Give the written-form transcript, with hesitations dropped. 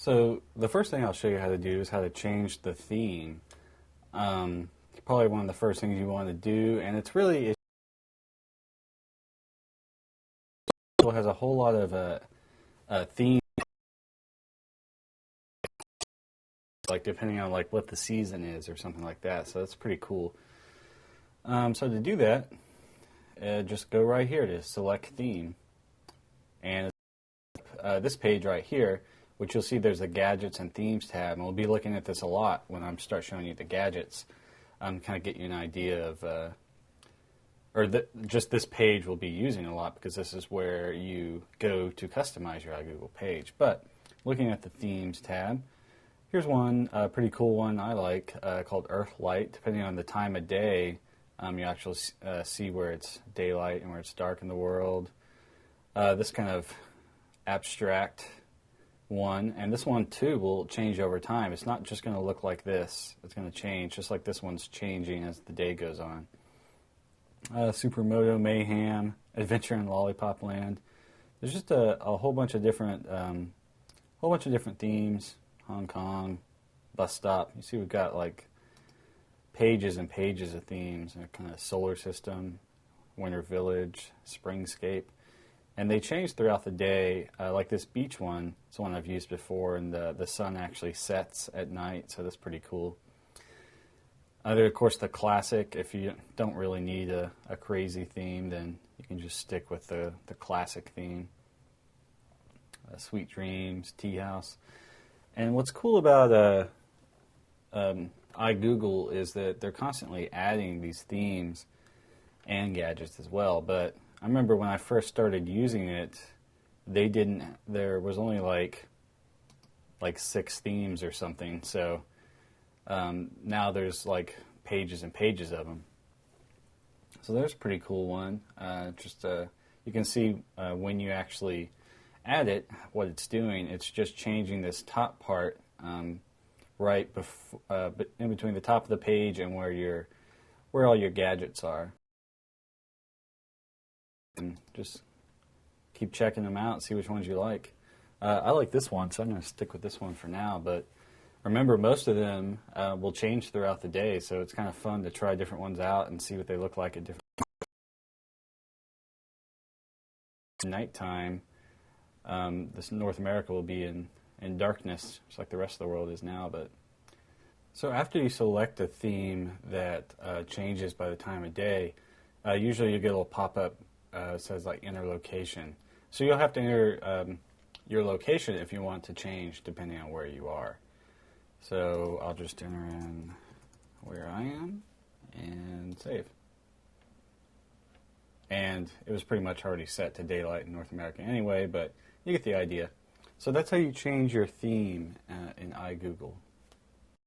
So the first thing I'll show you how to do is how to change the theme. Probably one of the first things you want to do, and it has a whole lot of theme, like depending on like what the season is or something like that. So that's pretty cool. So to do that, just go right here to select theme, and this page right here, which you'll see there's a gadgets and themes tab, and we'll be looking at this a lot when I start showing you the gadgets. Kind of get you an idea of, just this page we'll be using a lot because this is where you go to customize your iGoogle page. But looking at the themes tab, here's one pretty cool one I like called Earth Light. Depending on the time of day, you actually see where it's daylight and where it's dark in the world. This kind of abstract one, and this one too will change over time. It's not just going to look like this. It's going to change, just like this one's changing as the day goes on. Supermoto Mayhem, Adventure in Lollipop Land. There's just a whole bunch of different themes. Hong Kong, bus stop. You see, we've got like pages and pages of themes. And kind of solar system, winter village, springscape. And they change throughout the day, like this beach one. It's one I've used before, and the sun actually sets at night, so that's pretty cool. Of course, the classic. If you don't really need a crazy theme, then you can just stick with the classic theme. Sweet Dreams, Tea House. And what's cool about iGoogle is that they're constantly adding these themes and gadgets as well, but I remember when I first started using it, there was only like 6 themes or something. So now there's like pages and pages of them. So there's a pretty cool one. You can see when you actually add it, what it's doing. It's just changing this top part right in between the top of the page and where all your gadgets are. And just keep checking them out, see which ones you like. I like this one, so I'm going to stick with this one for now. But remember, most of them will change throughout the day, so it's kind of fun to try different ones out and see what they look like at different nighttime. This North America will be in darkness, just like the rest of the world is now. But so after you select a theme that changes by the time of day, usually you get a little pop-up. It says like enter location. So you'll have to enter your location if you want to change depending on where you are. So I'll just enter in where I am and save. And it was pretty much already set to daylight in North America anyway, but you get the idea. So that's how you change your theme in iGoogle.